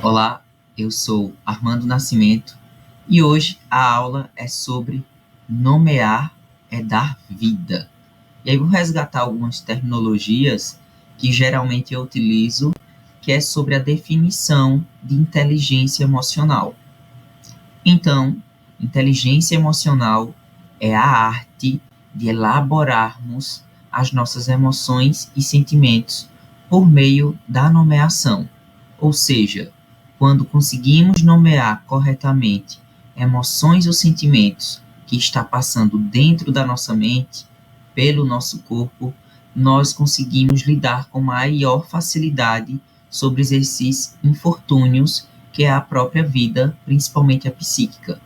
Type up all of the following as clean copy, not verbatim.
Olá, eu sou Armando Nascimento e hoje a aula é sobre nomear é dar vida. E aí vou resgatar algumas terminologias que geralmente eu utilizo, que é sobre a definição de inteligência emocional. Então, inteligência emocional é a arte de elaborarmos as nossas emoções e sentimentos por meio da nomeação. Ou seja, quando conseguimos nomear corretamente emoções ou sentimentos que está passando dentro da nossa mente, pelo nosso corpo, nós conseguimos lidar com maior facilidade sobre esses infortúnios que é a própria vida, principalmente a psíquica.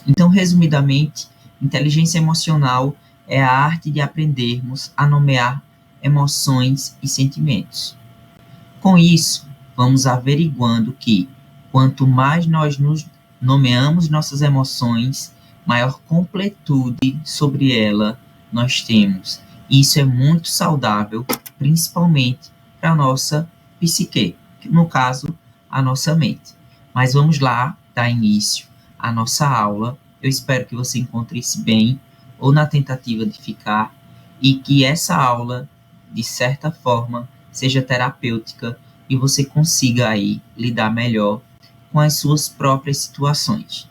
Então, resumidamente, inteligência emocional é a arte de aprendermos a nomear emoções e sentimentos. Com isso, vamos averiguando que quanto mais nós nos nomeamos nossas emoções, maior completude sobre ela nós temos. Isso é muito saudável, principalmente para a nossa psique, no caso, a nossa mente. Mas vamos lá dar início à nossa aula. Eu espero que você encontre-se bem ou na tentativa de ficar e que essa aula, de certa forma, seja terapêutica e você consiga aí lidar melhor com as suas próprias situações.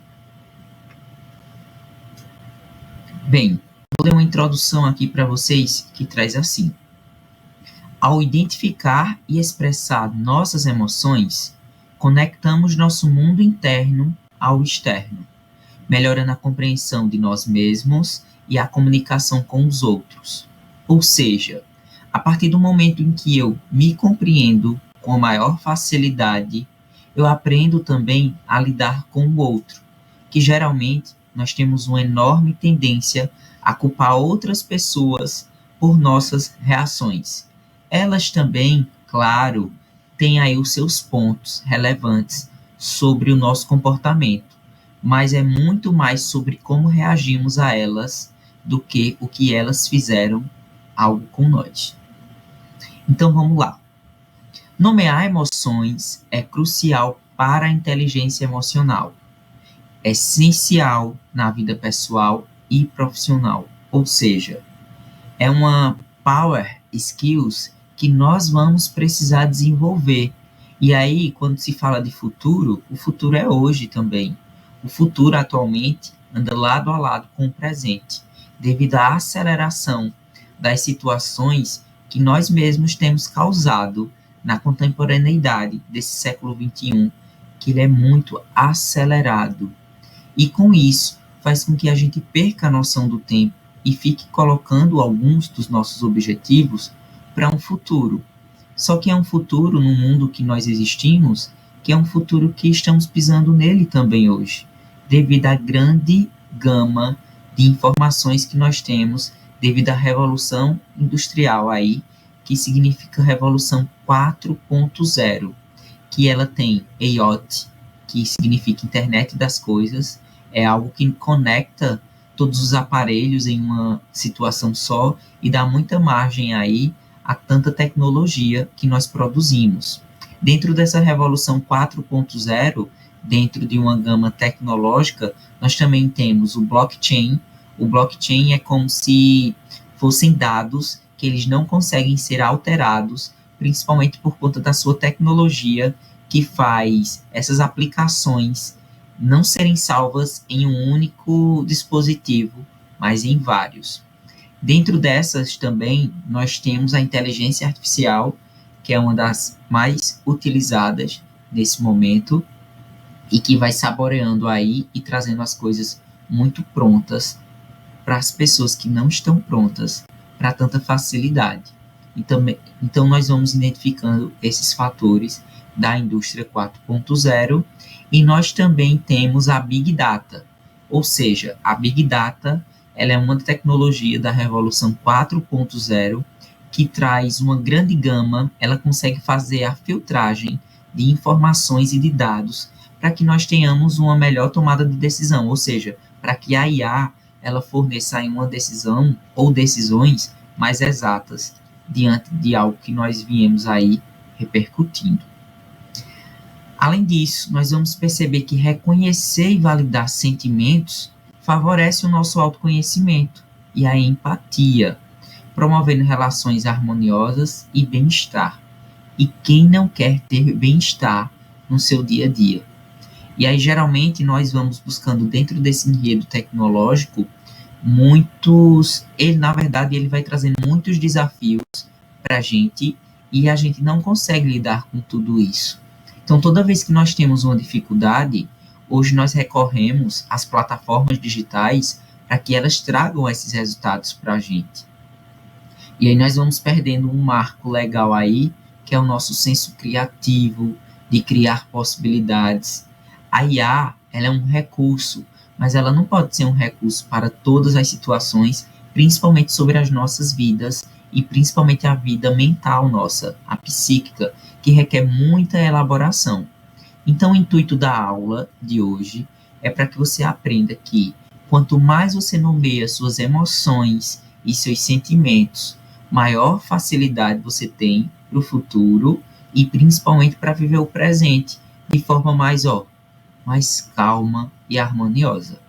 Bem, vou ler uma introdução aqui para vocês que traz assim: ao identificar e expressar nossas emoções, conectamos nosso mundo interno ao externo, melhorando a compreensão de nós mesmos e a comunicação com os outros. Ou seja, a partir do momento em que eu me compreendo com maior facilidade, eu aprendo também a lidar com o outro, que geralmente nós temos uma enorme tendência a culpar outras pessoas por nossas reações. Elas também, claro, têm aí os seus pontos relevantes sobre o nosso comportamento, mas é muito mais sobre como reagimos a elas do que o que elas fizeram algo com nós. Então vamos lá. Nomear emoções é crucial para a inteligência emocional. É essencial na vida pessoal e profissional. Ou seja, é uma power skills que nós vamos precisar desenvolver. E aí, quando se fala de futuro, o futuro é hoje também. O futuro atualmente anda lado a lado com o presente, devido à aceleração das situações que nós mesmos temos causado na contemporaneidade desse século XXI, que ele é muito acelerado. E com isso, faz com que a gente perca a noção do tempo e fique colocando alguns dos nossos objetivos para um futuro. Só que é um futuro no mundo que nós existimos, que é um futuro que estamos pisando nele também hoje, devido à grande gama de informações que nós temos devido à revolução industrial aí, que significa revolução 4.0, que ela tem IoT, que significa internet das coisas, é algo que conecta todos os aparelhos em uma situação só e dá muita margem aí a tanta tecnologia que nós produzimos. Dentro dessa revolução 4.0, dentro de uma gama tecnológica, nós também temos o blockchain. O blockchain é como se fossem dados que eles não conseguem ser alterados, principalmente por conta da sua tecnologia, que faz essas aplicações não serem salvas em um único dispositivo, mas em vários. Dentro dessas também nós temos a inteligência artificial, que é uma das mais utilizadas nesse momento e que vai saboreando aí e trazendo as coisas muito prontas para as pessoas que não estão prontas para tanta facilidade. Então nós vamos identificando esses fatores da indústria 4.0 e nós também temos a Big Data, ou seja, a Big Data ela é uma tecnologia da revolução 4.0 que traz uma grande gama, ela consegue fazer a filtragem de informações e de dados para que nós tenhamos uma melhor tomada de decisão, ou seja, para que a IA ela forneça uma decisão ou decisões mais exatas diante de algo que nós viemos aí repercutindo. Além disso, nós vamos perceber que reconhecer e validar sentimentos favorece o nosso autoconhecimento e a empatia, promovendo relações harmoniosas e bem-estar. E quem não quer ter bem-estar no seu dia a dia? E aí, geralmente, nós vamos buscando dentro desse enredo tecnológico na verdade, ele vai trazendo muitos desafios para a gente e a gente não consegue lidar com tudo isso. Então, toda vez que nós temos uma dificuldade, hoje nós recorremos às plataformas digitais para que elas tragam esses resultados para a gente. E aí nós vamos perdendo um marco legal aí, que é o nosso senso criativo, de criar possibilidades. A IA, ela é um recurso, mas ela não pode ser um recurso para todas as situações, principalmente sobre as nossas vidas e principalmente a vida mental nossa, a psíquica, que requer muita elaboração. Então, o intuito da aula de hoje é para que você aprenda que quanto mais você nomeia suas emoções e seus sentimentos, maior facilidade você tem para o futuro e principalmente para viver o presente de forma mais calma e harmoniosa.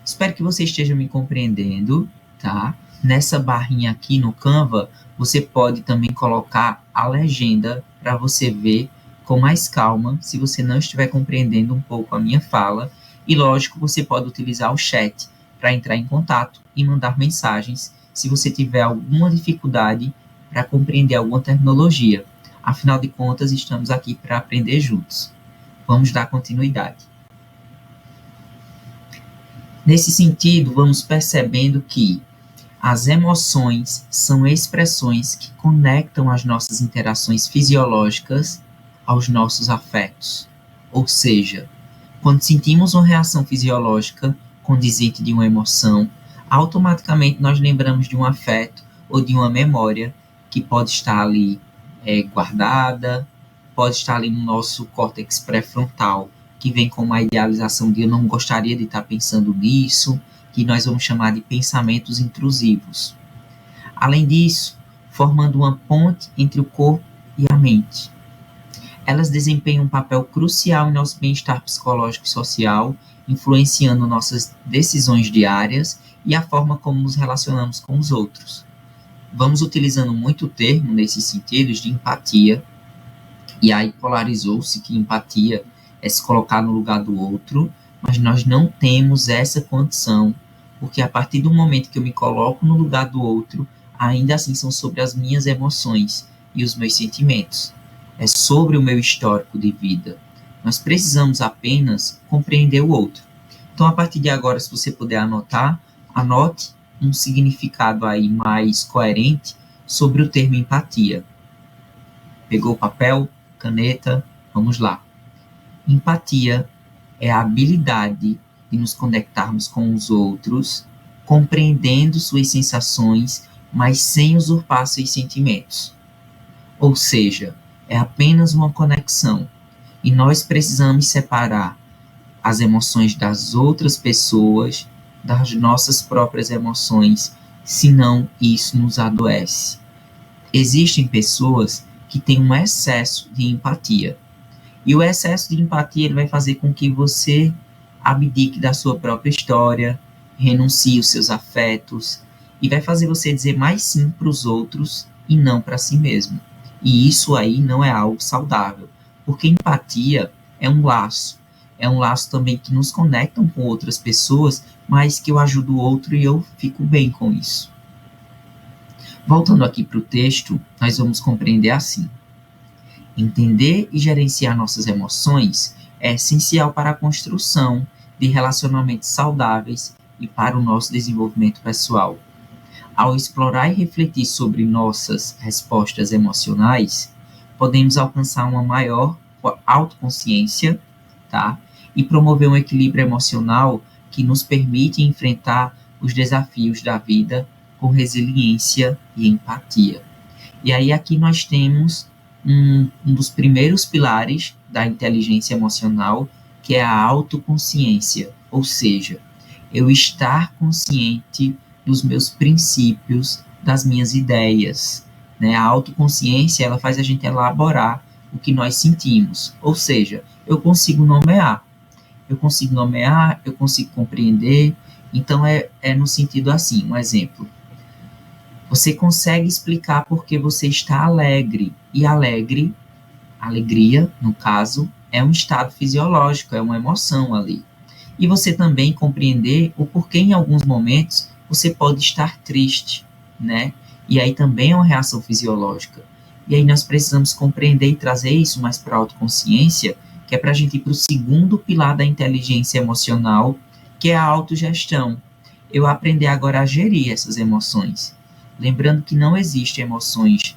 Espero que você esteja me compreendendo, tá? Nessa barrinha aqui no Canva, você pode também colocar a legenda para você ver com mais calma, se você não estiver compreendendo um pouco a minha fala. E, lógico, você pode utilizar o chat para entrar em contato e mandar mensagens se você tiver alguma dificuldade para compreender alguma terminologia. Afinal de contas, estamos aqui para aprender juntos. Vamos dar continuidade. Nesse sentido, vamos percebendo que as emoções são expressões que conectam as nossas interações fisiológicas aos nossos afetos. Ou seja, quando sentimos uma reação fisiológica condizente de uma emoção, automaticamente nós lembramos de um afeto ou de uma memória que pode estar ali guardada, pode estar ali no nosso córtex pré-frontal, que vem com uma idealização de eu não gostaria de estar pensando nisso, que nós vamos chamar de pensamentos intrusivos. Além disso, formando uma ponte entre o corpo e a mente. Elas desempenham um papel crucial em nosso bem-estar psicológico e social, influenciando nossas decisões diárias e a forma como nos relacionamos com os outros. Vamos utilizando muito o termo nesses sentidos de empatia, e aí polarizou-se que empatia é se colocar no lugar do outro, mas nós não temos essa condição, porque a partir do momento que eu me coloco no lugar do outro, ainda assim são sobre as minhas emoções e os meus sentimentos. É sobre o meu histórico de vida. Nós precisamos apenas compreender o outro. Então, a partir de agora, se você puder anotar, anote um significado aí mais coerente sobre o termo empatia. Pegou o papel, caneta? Vamos lá. Empatia é a habilidade de nos conectarmos com os outros, compreendendo suas sensações, mas sem usurpar seus sentimentos. Ou seja, é apenas uma conexão, e nós precisamos separar as emoções das outras pessoas das nossas próprias emoções, senão isso nos adoece. Existem pessoas que têm um excesso de empatia, e o excesso de empatia ele vai fazer com que você abdique da sua própria história, renuncie os seus afetos, e vai fazer você dizer mais sim para os outros e não para si mesmo. E isso aí não é algo saudável, porque empatia é um laço também que nos conecta com outras pessoas, mas que eu ajudo o outro e eu fico bem com isso. Voltando aqui para o texto, nós vamos compreender assim. Entender e gerenciar nossas emoções é essencial para a construção de relacionamentos saudáveis e para o nosso desenvolvimento pessoal. Ao explorar e refletir sobre nossas respostas emocionais, podemos alcançar uma maior autoconsciência, tá? E promover um equilíbrio emocional que nos permite enfrentar os desafios da vida com resiliência e empatia. E aí aqui nós temos um dos primeiros pilares da inteligência emocional, que é a autoconsciência, ou seja, eu estar consciente dos meus princípios, das minhas ideias, né? A autoconsciência, ela faz a gente elaborar o que nós sentimos. Ou seja, eu consigo nomear, eu consigo compreender. Então, é no sentido assim, um exemplo. Você consegue explicar por que você está alegre. E alegria, no caso, é um estado fisiológico, é uma emoção ali. E você também compreender o porquê em alguns momentos você pode estar triste, né? E aí também é uma reação fisiológica. E aí nós precisamos compreender e trazer isso mais para a autoconsciência, que é para a gente ir para o segundo pilar da inteligência emocional, que é a autogestão. Eu aprender agora a gerir essas emoções. Lembrando que não existem emoções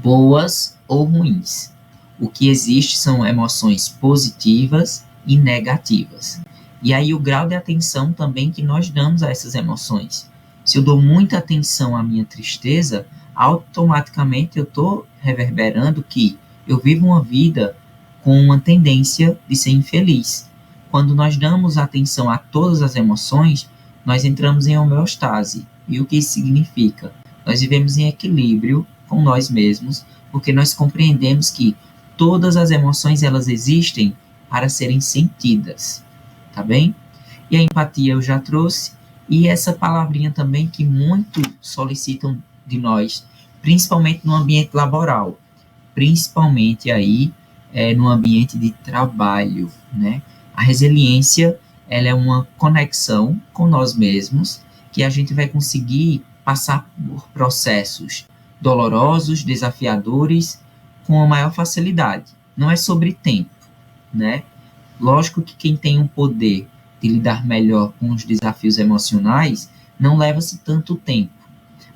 boas ou ruins. O que existe são emoções positivas e negativas. E aí o grau de atenção também que nós damos a essas emoções. Se eu dou muita atenção à minha tristeza, automaticamente eu estou reverberando que eu vivo uma vida com uma tendência de ser infeliz. Quando nós damos atenção a todas as emoções, nós entramos em homeostase. E o que isso significa? Nós vivemos em equilíbrio com nós mesmos, porque nós compreendemos que todas as emoções elas existem para serem sentidas, tá bem? E a empatia eu já trouxe, e essa palavrinha também que muito solicitam de nós, principalmente no ambiente laboral, principalmente aí no ambiente de trabalho, né? A resiliência, ela é uma conexão com nós mesmos, que a gente vai conseguir passar por processos dolorosos, desafiadores, com a maior facilidade. Não é sobre tempo, né? Lógico que quem tem um poder de lidar melhor com os desafios emocionais não leva-se tanto tempo.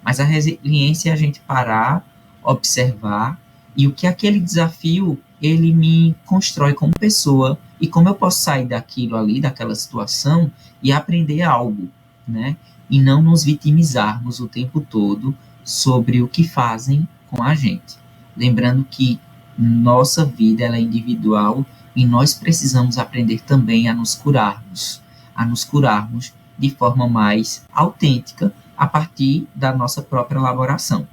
Mas a resiliência é a gente parar, observar, e o que aquele desafio ele me constrói como pessoa, e como eu posso sair daquilo ali, daquela situação, e aprender algo, né? E não nos vitimizarmos o tempo todo sobre o que fazem com a gente. Lembrando que nossa vida ela é individual e nós precisamos aprender também a nos curarmos de forma mais autêntica a partir da nossa própria elaboração.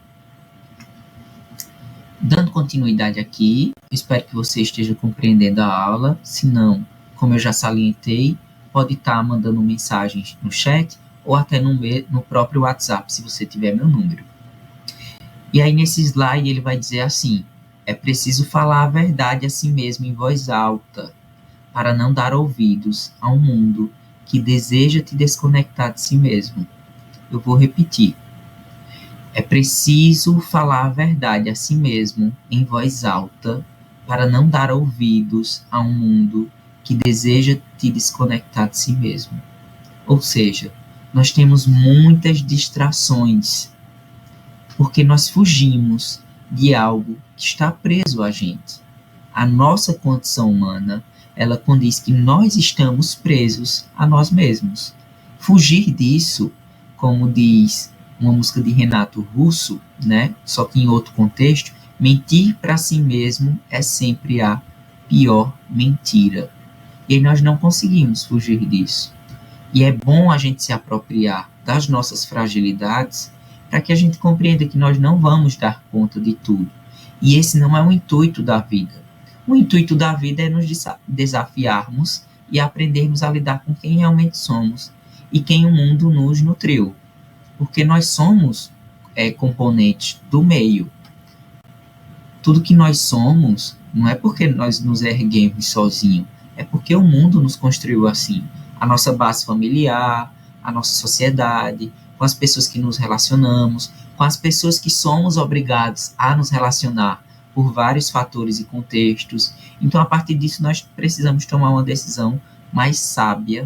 Dando continuidade aqui, espero que você esteja compreendendo a aula. Se não, como eu já salientei, pode estar mandando mensagens no chat ou até no próprio WhatsApp, se você tiver meu número. E aí, nesse slide, ele vai dizer assim: é preciso falar a verdade a si mesmo em voz alta, para não dar ouvidos a um mundo que deseja te desconectar de si mesmo. Eu vou repetir. É preciso falar a verdade a si mesmo em voz alta, para não dar ouvidos a um mundo que deseja te desconectar de si mesmo. Ou seja, nós temos muitas distrações, porque nós fugimos de algo que está preso a gente. A nossa condição humana, ela condiz que nós estamos presos a nós mesmos. Fugir disso, como diz uma música de Renato Russo, né? Só que em outro contexto, mentir para si mesmo é sempre a pior mentira. E aí nós não conseguimos fugir disso. E é bom a gente se apropriar das nossas fragilidades para que a gente compreenda que nós não vamos dar conta de tudo. E esse não é o intuito da vida. O intuito da vida é nos desafiarmos e aprendermos a lidar com quem realmente somos e quem o mundo nos nutriu. Porque nós somos componentes do meio. Tudo que nós somos não é porque nós nos erguemos sozinhos, é porque o mundo nos construiu assim. A nossa base familiar, a nossa sociedade, com as pessoas que nos relacionamos, com as pessoas que somos obrigados a nos relacionar por vários fatores e contextos. Então, a partir disso, nós precisamos tomar uma decisão mais sábia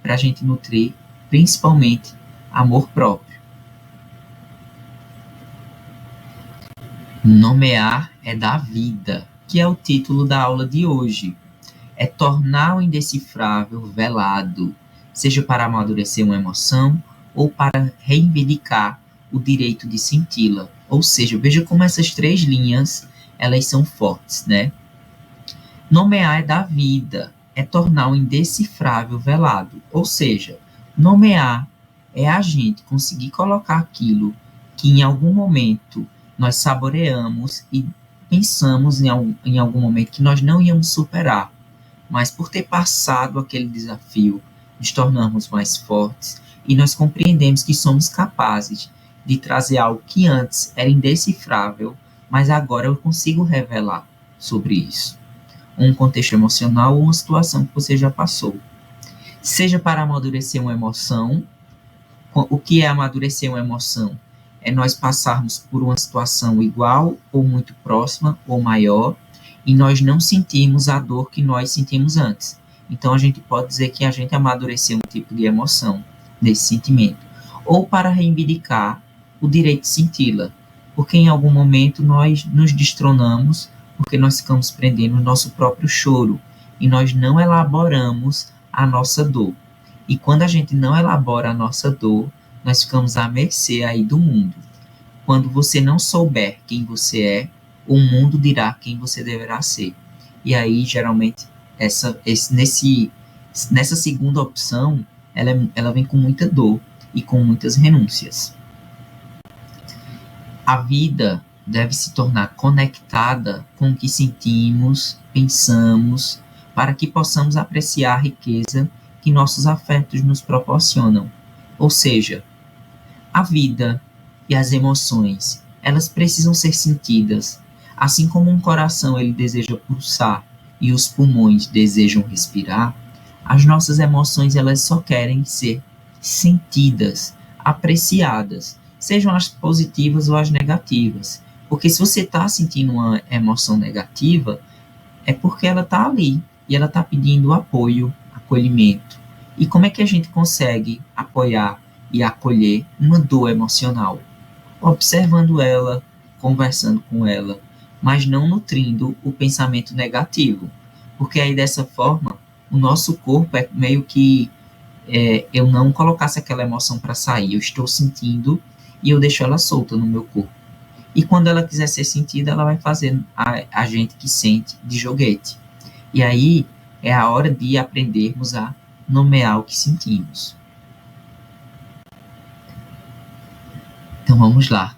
para a gente nutrir, principalmente, amor próprio. Nomear é da vida, que é o título da aula de hoje. É tornar o indecifrável velado, seja para amadurecer uma emoção ou para reivindicar o direito de senti-la. Ou seja, veja como essas três linhas, elas são fortes, né? Nomear é da vida, é tornar o indecifrável velado. Ou seja, nomear é a gente conseguir colocar aquilo que em algum momento nós saboreamos e pensamos em algum momento que nós não íamos superar, mas por ter passado aquele desafio, nos tornamos mais fortes e nós compreendemos que somos capazes de trazer algo que antes era indecifrável, mas agora eu consigo revelar sobre isso. Um contexto emocional ou uma situação que você já passou. Seja para amadurecer uma emoção. O que é amadurecer uma emoção? É nós passarmos por uma situação igual ou muito próxima ou maior e nós não sentimos a dor que nós sentimos antes. Então a gente pode dizer que a gente amadureceu um tipo de emoção, desse sentimento. Ou para reivindicar o direito de senti-la, porque em algum momento nós nos destronamos, porque nós ficamos prendendo o nosso próprio choro e nós não elaboramos a nossa dor. E quando a gente não elabora a nossa dor, nós ficamos à mercê aí do mundo. Quando você não souber quem você é, o mundo dirá quem você deverá ser. E aí, geralmente, nessa segunda opção, ela vem com muita dor e com muitas renúncias. A vida deve se tornar conectada com o que sentimos, pensamos, para que possamos apreciar a riqueza que nossos afetos nos proporcionam. Ou seja, a vida e as emoções, elas precisam ser sentidas, assim como um coração ele deseja pulsar e os pulmões desejam respirar. As nossas emoções elas só querem ser sentidas, apreciadas, sejam as positivas ou as negativas. Porque se você está sentindo uma emoção negativa, é porque ela está ali e ela está pedindo apoio, acolhimento. E como é que a gente consegue apoiar e acolher uma dor emocional? Observando ela, conversando com ela, mas não nutrindo o pensamento negativo. Porque aí dessa forma, o nosso corpo é meio que eu não colocasse aquela emoção para sair, eu estou sentindo e eu deixo ela solta no meu corpo. E quando ela quiser ser sentida, ela vai fazer a gente que sente de joguete. E aí é a hora de aprendermos a nomear o que sentimos. Então vamos lá.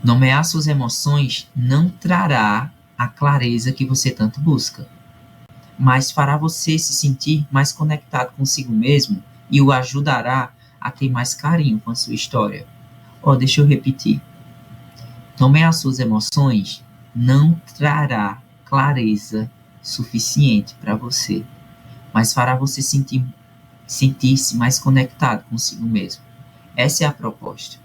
Nomear suas emoções não trará a clareza que você tanto busca, mas fará você se sentir mais conectado consigo mesmo e o ajudará a ter mais carinho com a sua história. Deixa eu repetir. Nomear suas emoções não trará clareza suficiente para você, mas fará você sentir-se mais conectado consigo mesmo. Essa é a proposta.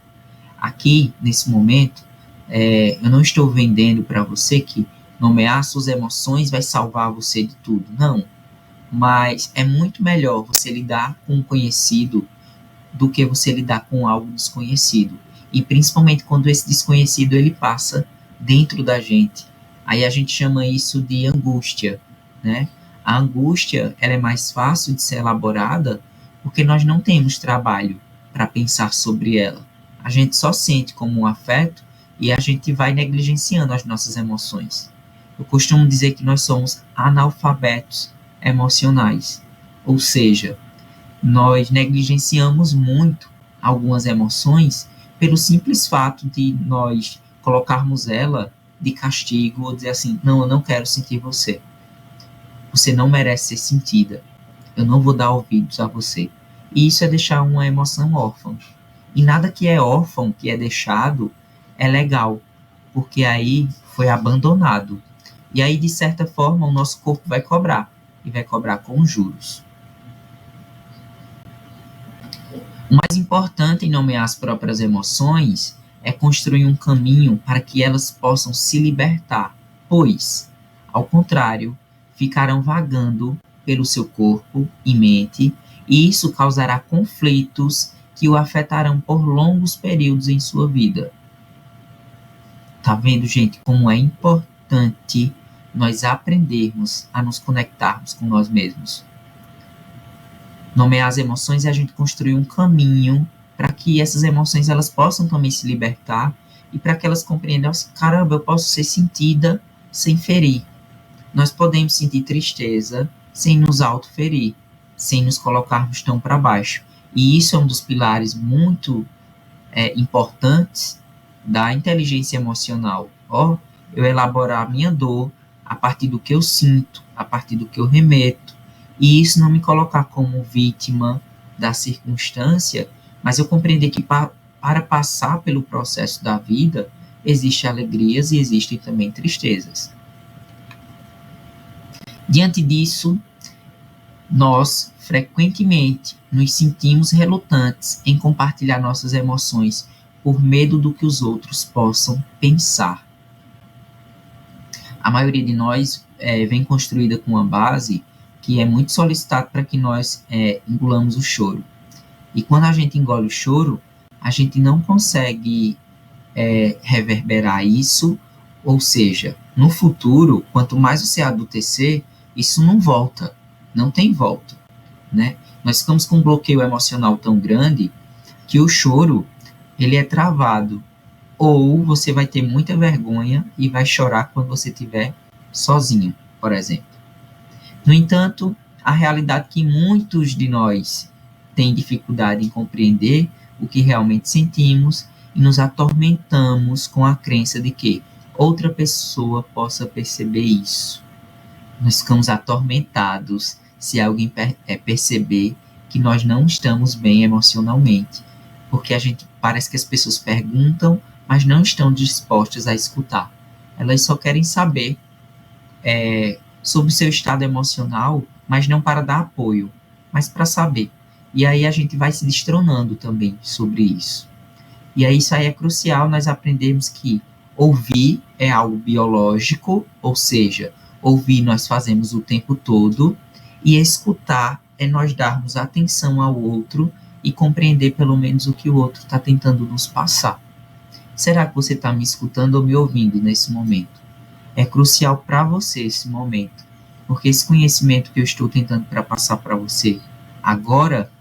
Aqui, nesse momento, eu não estou vendendo para você que nomear suas emoções vai salvar você de tudo. Não. Mas é muito melhor você lidar com o conhecido do que você lidar com algo desconhecido. E principalmente quando esse desconhecido ele passa dentro da gente. Aí a gente chama isso de angústia, né? A angústia ela é mais fácil de ser elaborada porque nós não temos trabalho para pensar sobre ela. A gente só sente como um afeto e a gente vai negligenciando as nossas emoções. Eu costumo dizer que nós somos analfabetos emocionais, ou seja, nós negligenciamos muito algumas emoções pelo simples fato de nós colocarmos ela de castigo ou dizer assim, não, eu não quero sentir você. Você não merece ser sentida. Eu não vou dar ouvidos a você. E isso é deixar uma emoção órfã. E nada que é órfão, que é deixado, é legal, porque aí foi abandonado. E aí, de certa forma, o nosso corpo vai cobrar, e vai cobrar com juros. O mais importante em nomear as próprias emoções é construir um caminho para que elas possam se libertar, pois, ao contrário, ficarão vagando pelo seu corpo e mente, e isso causará conflitos que o afetarão por longos períodos em sua vida. Tá vendo, gente, como é importante nós aprendermos a nos conectarmos com nós mesmos? Nomear as emoções é a gente construir um caminho para que essas emoções elas possam também se libertar e para que elas compreendam assim, caramba, eu posso ser sentida sem ferir. Nós podemos sentir tristeza sem nos autoferir, sem nos colocarmos tão para baixo. E isso é um dos pilares muito importantes da inteligência emocional, Eu elaborar a minha dor a partir do que eu sinto, a partir do que eu remeto, e isso não me colocar como vítima da circunstância, mas eu compreender que para passar pelo processo da vida, existem alegrias e existem também tristezas. Diante disso, nós frequentemente nos sentimos relutantes em compartilhar nossas emoções por medo do que os outros possam pensar. A maioria de nós vem construída com uma base que é muito solicitada para que nós engolamos o choro. E quando a gente engole o choro, a gente não consegue reverberar isso, ou seja, no futuro, quanto mais você adultecer, isso não volta, não tem volta, né? Nós ficamos com um bloqueio emocional tão grande que o choro, ele é travado, ou você vai ter muita vergonha e vai chorar quando você estiver sozinho, por exemplo. No entanto, a realidade é que muitos de nós têm dificuldade em compreender o que realmente sentimos e nos atormentamos com a crença de que outra pessoa possa perceber isso. Nós ficamos atormentados se alguém perceber que nós não estamos bem emocionalmente, porque parece que as pessoas perguntam, mas não estão dispostas a escutar. Elas só querem saber sobre o seu estado emocional, mas não para dar apoio, mas para saber. E aí a gente vai se destronando também sobre isso. E aí isso aí é crucial nós aprendermos que ouvir é algo biológico, ou seja, ouvir nós fazemos o tempo todo, e escutar é nós darmos atenção ao outro e compreender pelo menos o que o outro está tentando nos passar. Será que você está me escutando ou me ouvindo nesse momento? É crucial para você esse momento, porque esse conhecimento que eu estou tentando passar para você agora,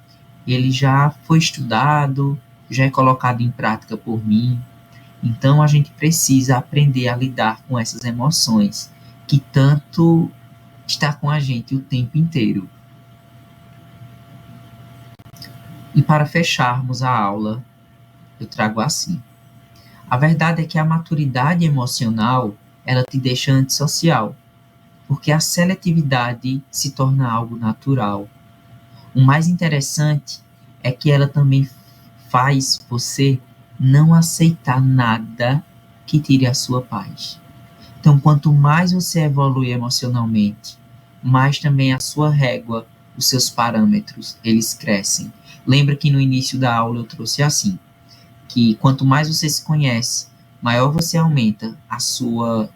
ele já foi estudado, já é colocado em prática por mim. Então a gente precisa aprender a lidar com essas emoções que tanto está com a gente o tempo inteiro. E para fecharmos a aula, eu trago assim: a verdade é que a maturidade emocional, ela te deixa antissocial, porque a seletividade se torna algo natural. O mais interessante é que ela também faz você não aceitar nada que tire a sua paz. Então, quanto mais você evolui emocionalmente, mais também a sua régua, os seus parâmetros, eles crescem. Lembra que no início da aula eu trouxe assim, que quanto mais você se conhece, maior você aumenta a sua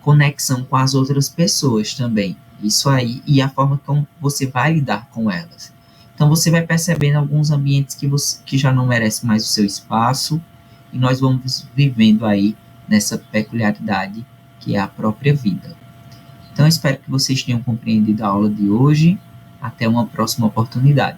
conexão com as outras pessoas também. Isso aí, e a forma como você vai lidar com elas. Então você vai percebendo alguns ambientes que já não merecem mais o seu espaço, e nós vamos vivendo aí nessa peculiaridade que é a própria vida. Então eu espero que vocês tenham compreendido a aula de hoje. Até uma próxima oportunidade.